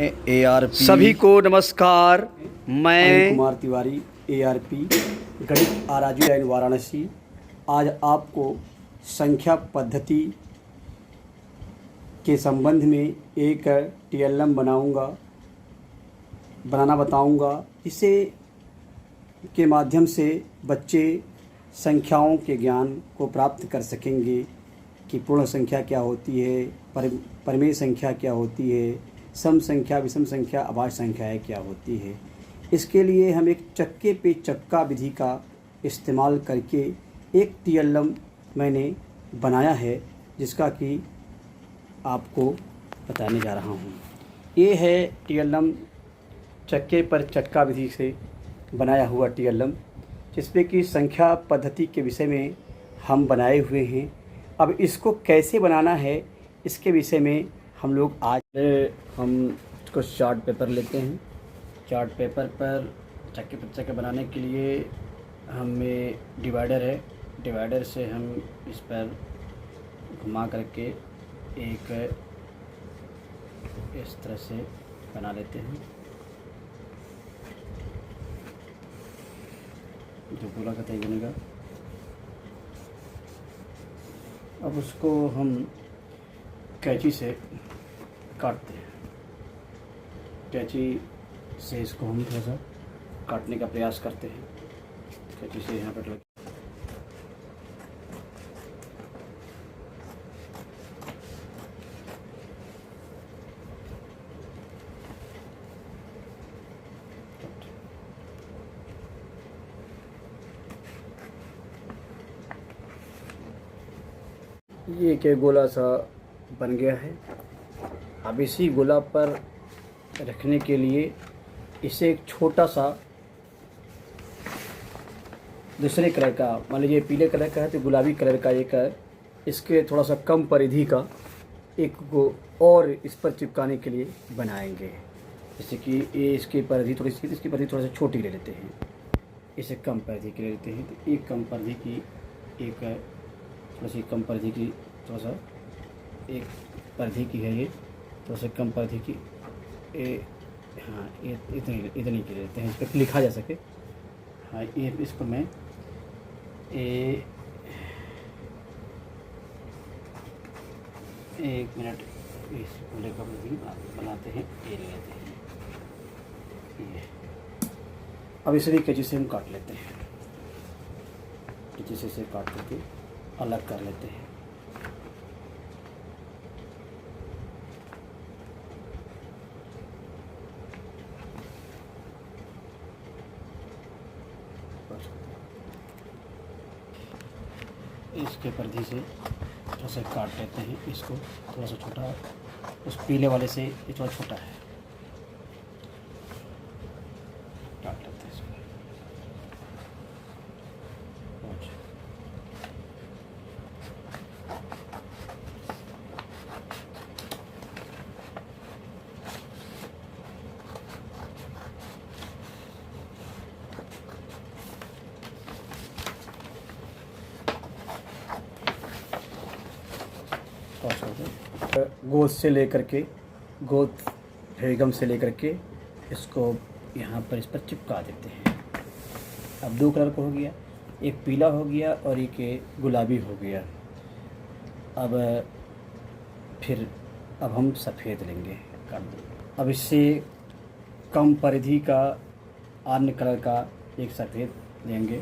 ARP सभी को नमस्कार। मैं कुमार तिवारी ARP गणित आराजू लाइन वाराणसी आज आपको संख्या पद्धति के संबंध में एक TLM बनाना बताऊंगा। इसे के माध्यम से बच्चे संख्याओं के ज्ञान को प्राप्त कर सकेंगे कि पूर्ण संख्या क्या होती है, परिमेय संख्या क्या होती है, सम संख्या, विषम संख्या, अभाज्य संख्याएँ क्या होती है। इसके लिए हम एक चक्के पे चक्का विधि का इस्तेमाल करके एक TLM मैंने बनाया है, जिसका कि आपको बताने जा रहा हूँ। ये है TLM चक्के पर चक्का विधि से बनाया हुआ TLM, जिसमें कि संख्या पद्धति के विषय में हम बनाए हुए हैं। अब इसको कैसे बनाना है, इसके विषय में हम लोग आज हम इसको चार्ट पेपर लेते हैं। चार्ट पेपर पर चक्के पर चक्के बनाने के लिए हमें डिवाइडर है, डिवाइडर से हम इस पर घुमा करके एक इस तरह से बना लेते हैं, जो गोला का तय बनेगा। अब उसको हम कैंची से काटते हैं। कैंची से इसको हम थोड़ा सा काटने का प्रयास करते हैं। कैंची से यहाँ पर ये एक गोला सा बन गया है। अब इसी गोला पर रखने के लिए इसे एक छोटा सा दूसरे कलर का, मान लीजिए पीले कलर का है तो गुलाबी कलर का एक इसके थोड़ा सा कम परिधि का एक को और इस पर चिपकाने के लिए बनाएंगे। जैसे कि ये इसकी परिधि थोड़ी सी, इसकी परिधि थोड़ा सा छोटी ले लेते हैं, इसे कम परिधि की ले लेते हैं। तो एक कम परिधि की, एक थोड़ा सी कम परिधि की, थोड़ा सा एक परिधि की है, ये थोड़ा सा कम परिधि की, हाँ ये इतनी की लेते हैं, इस पर लिखा जा सके। हाँ ये इसको मैं एक मिनट इस गोले का भी बनाते हैं, ये लेते हैं ये। अब इसे भी कैंची से हम काट लेते हैं, कैंची से इसे काट करके अलग कर लेते हैं। इसके परिधि से थोड़ा सा काट लेते हैं, इसको थोड़ा सा छोटा, उस पीले वाले से ये थोड़ा छोटा है, काट लेते हैं इसको। गोद से लेकर के, गोद फेविगम से लेकर के इसको यहाँ पर इस पर चिपका देते हैं। अब दो कलर का हो गया, एक पीला हो गया और एक गुलाबी हो गया। अब फिर हम सफ़ेद लेंगे, कर दो। अब इससे कम परिधि का अन्य कलर का एक सफ़ेद लेंगे,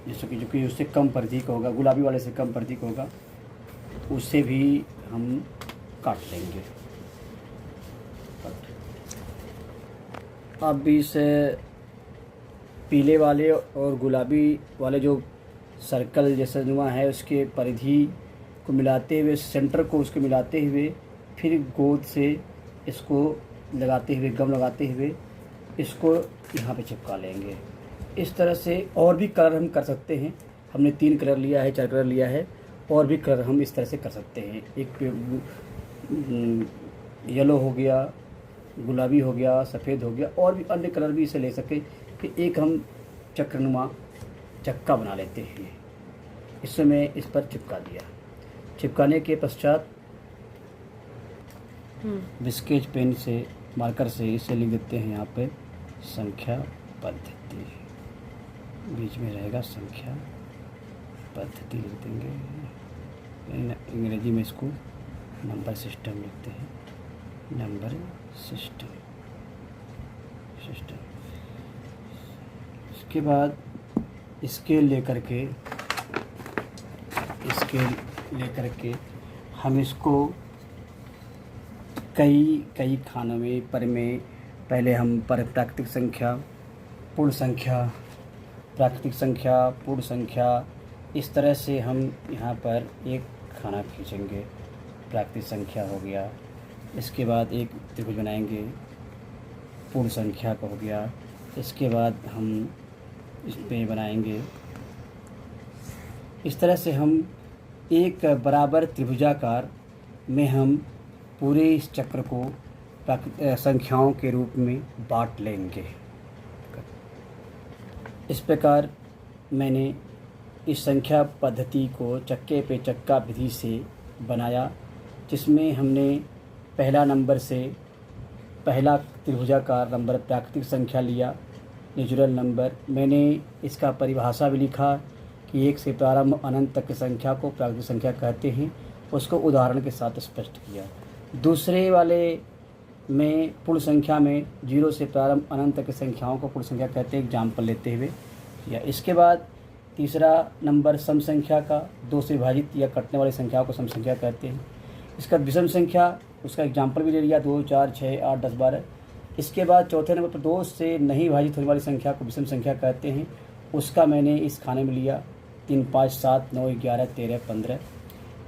जैसे कि जो कि उससे कम परिधि का होगा, गुलाबी वाले से कम परिधि का होगा, उससे भी हम काट लेंगे। अब इस पीले वाले और गुलाबी वाले जो सर्कल जैसा नुमा है, उसके परिधि को मिलाते हुए, सेंटर को उसके मिलाते हुए, फिर गोद से इसको लगाते हुए, गम लगाते हुए इसको यहाँ पे चिपका लेंगे। इस तरह से और भी कलर हम कर सकते हैं। हमने 3 कलर लिया है, 4 कलर लिया है, और भी कलर हम इस तरह से कर सकते हैं। एक येलो हो गया, गुलाबी हो गया, सफ़ेद हो गया, और भी अन्य कलर भी इसे ले सके। कि एक हम चक्रनुमा चक्का बना लेते हैं। इससे मैं इस पर चिपका दिया। चिपकाने के पश्चात स्केच पेन से मार्कर से इसे लिख देते हैं यहाँ पे संख्या पद्धति, बीच में रहेगा संख्या पद्धति लिख देंगे। अंग्रेजी में इसको नंबर सिस्टम लिखते हैं, नंबर सिस्टम। इसके बाद स्केल लेकर के हम इसको कई खानों में पहले हम प्राकृतिक संख्या, पूर्ण संख्या, प्राकृतिक संख्या, पूर्ण संख्या, इस तरह से हम यहाँ पर एक खाना खींचेंगे। प्राकृतिक संख्या हो गया, इसके बाद एक त्रिभुज बनाएंगे, पूर्ण संख्या का हो गया। इसके बाद हम इस पे बनाएंगे। इस तरह से हम एक बराबर त्रिभुजाकार में हम पूरे इस चक्र को संख्याओं के रूप में बांट लेंगे। इस प्रकार मैंने इस संख्या पद्धति को चक्के पे चक्का विधि से बनाया, जिसमें हमने पहला नंबर से पहला त्रिभुजाकार नंबर प्राकृतिक संख्या लिया, नेचुरल नंबर। मैंने इसका परिभाषा भी लिखा कि 1 से प्रारंभ अनंत तक की संख्या को प्राकृतिक संख्या कहते हैं, उसको उदाहरण के साथ स्पष्ट किया। दूसरे वाले में पूर्ण संख्या में 0 से प्रारंभ अनंत तक की संख्याओं को पूर्ण संख्या कहते हैं, एग्जाम्पल लेते हुए या। इसके बाद तीसरा नंबर सम संख्या का, 2 से विभाजित या कटने वाली संख्याओं को सम संख्या कहते हैं। इसका विषम संख्या, उसका एग्जाम्पल भी ले लिया, 2, 4, 6, 8, 10, 12। इसके बाद चौथे नंबर पर 2 से नहीं विभाजित होने वाली संख्या को विषम संख्या कहते हैं, उसका मैंने इस खाने में लिया, 3, 5, 7, 9, 11, 13, 15।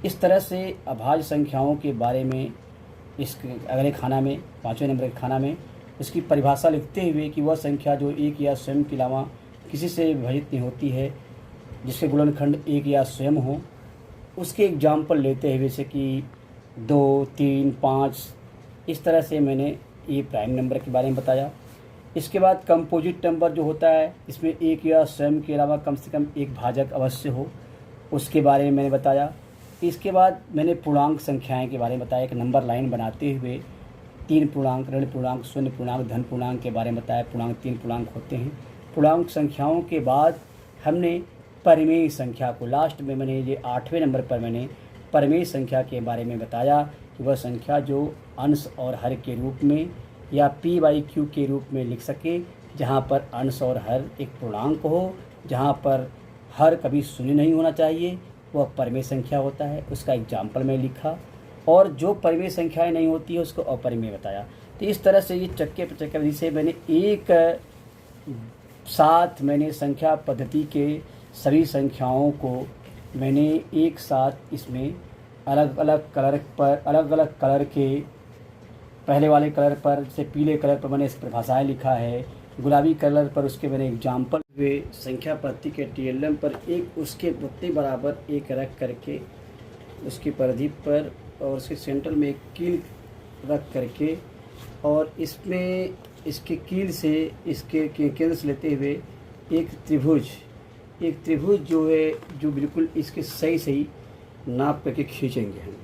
इस तरह से अभाज्य संख्याओं के बारे में इस अगले खाना में, 5वें नंबर के खाना में, इसकी परिभाषा लिखते हुए कि वह संख्या जो एक या स्वयं के अलावा किसी से विभाजित नहीं होती है, जिसके गुणनखंड एक या स्वयं हो, उसके एग्जाम्पल लेते हुए जैसे कि 2, 3, 5। इस तरह से मैंने ये प्राइम नंबर के बारे में बताया। इसके बाद कंपोजिट नंबर जो होता है, इसमें एक या स्वयं के अलावा कम से कम एक भाजक अवश्य हो, उसके बारे में मैंने बताया। इसके बाद मैंने पूर्णांक संख्याएं के बारे में बताया, एक नंबर लाइन बनाते हुए 3 पूर्णांक, ऋण पूर्णांक, शून्य पूर्णांक, धन पूर्णांक के बारे में बताया। पूर्णांक 3 पूर्णांक होते हैं। पूर्णांक संख्याओं के बाद हमने परिमेय संख्या को, लास्ट में मैंने ये 8वें नंबर पर मैंने परिमेय संख्या के बारे में बताया कि वह संख्या जो अंश और हर के रूप में या p/q के रूप में लिख सके, जहाँ पर अंश और हर एक पूर्णांक हो, जहाँ पर हर कभी शून्य नहीं होना चाहिए, वह परिमेय संख्या होता है। उसका एग्जाम्पल मैं लिखा, और जो परिमेय संख्याएं नहीं होती है उसको अपरिमेय बताया। तो इस तरह से ये चक्के पर चक्का विधि से मैंने एक साथ मैंने संख्या पद्धति के सभी संख्याओं को मैंने एक साथ इसमें अलग अलग कलर के, पहले वाले कलर पर जैसे पीले कलर पर मैंने इस परिभाषाएँ लिखा है, गुलाबी कलर पर उसके मैंने एग्जाम्पल वे संख्या पद्धति के TLM पर एक उसके उतने बराबर एक रख करके उसकी परिधि पर और उसके सेंटर में एक कील रख करके, और इसमें इसके कील से इसके केंद्र से लेते हुए एक त्रिभुज जो है, जो बिल्कुल इसके सही नाप करके खींचेंगे। हम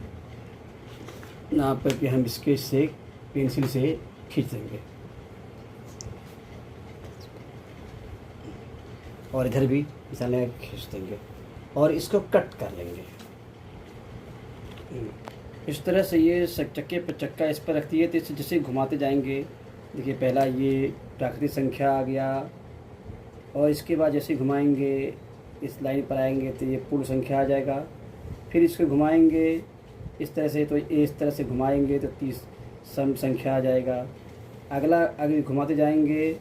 नाप करके हम इसके से पेंसिल से खींच देंगे, और इधर भी मिसालें खींच देंगे और इसको कट कर लेंगे। इस तरह से ये चक्के पर चक्का इस पर रखती है, तो इसे जैसे घुमाते जाएंगे, देखिए पहला ये प्राकृतिक संख्या आ गया, और इसके बाद जैसे घुमाएंगे इस लाइन पर आएंगे तो ये पूर्ण संख्या आ जाएगा। फिर इसको घुमाएंगे इस तरह से, तो इस तरह से घुमाएंगे तो 30 सम संख्या आ जाएगा। अगले घुमाते जाएंगे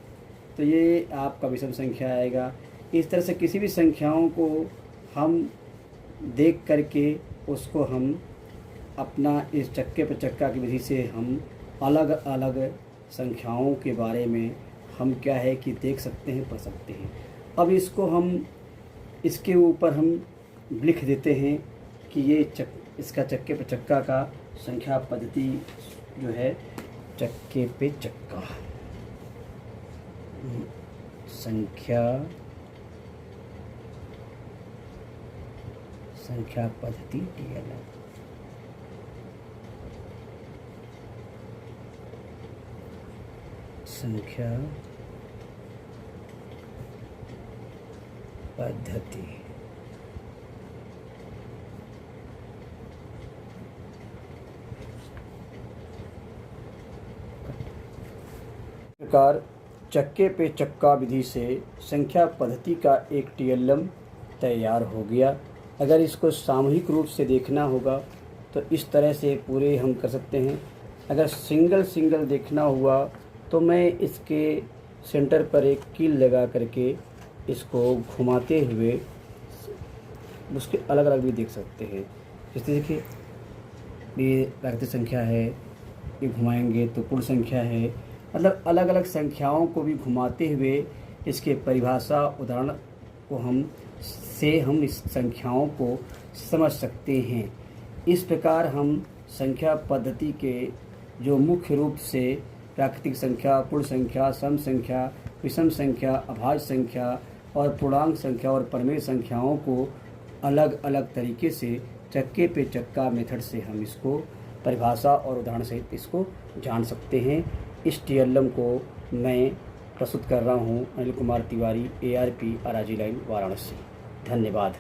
तो ये आपका विषम संख्या आएगा। इस तरह से किसी भी संख्याओं को हम देख करके उसको हम अपना इस चक्के पर चक्का की विधि से हम अलग अलग संख्याओं के बारे में हम क्या है कि देख सकते हैं, पढ़ सकते हैं। अब इसको हम इसके ऊपर हम लिख देते हैं कि ये इसका चक्के पे चक्का का संख्या पद्धति जो है, चक्के पे चक्का संख्या पद्धति TLM। संख्या पद्धति। प्रकार चक्के पे चक्का विधि से संख्या पद्धति का एक टीएलएम तैयार हो गया। अगर इसको सामूहिक रूप से देखना होगा तो इस तरह से पूरे हम कर सकते हैं। अगर सिंगल सिंगल देखना हुआ तो मैं इसके सेंटर पर एक कील लगा करके इसको घुमाते हुए उसके अलग अलग भी देख सकते हैं। जैसे देखिए, ये प्राकृतिक संख्या है, ये घुमाएंगे तो पूर्ण संख्या है। मतलब अलग अलग संख्याओं को भी घुमाते हुए इसके परिभाषा उदाहरण को हम इस संख्याओं को समझ सकते हैं। इस प्रकार हम संख्या पद्धति के जो मुख्य रूप से प्राकृतिक संख्या, पूर्ण संख्या, सम संख्या, विषम संख्या, अभाज्य संख्या और पूर्णांक संख्या और परिमेय संख्याओं को अलग अलग तरीके से चक्के पे चक्का मेथड से हम इसको परिभाषा और उदाहरण सहित इसको जान सकते हैं। इस टीएलएम को मैं प्रस्तुत कर रहा हूँ Anil Kumar Tiwari, ARP, RRG line, Varanasi. धन्यवाद।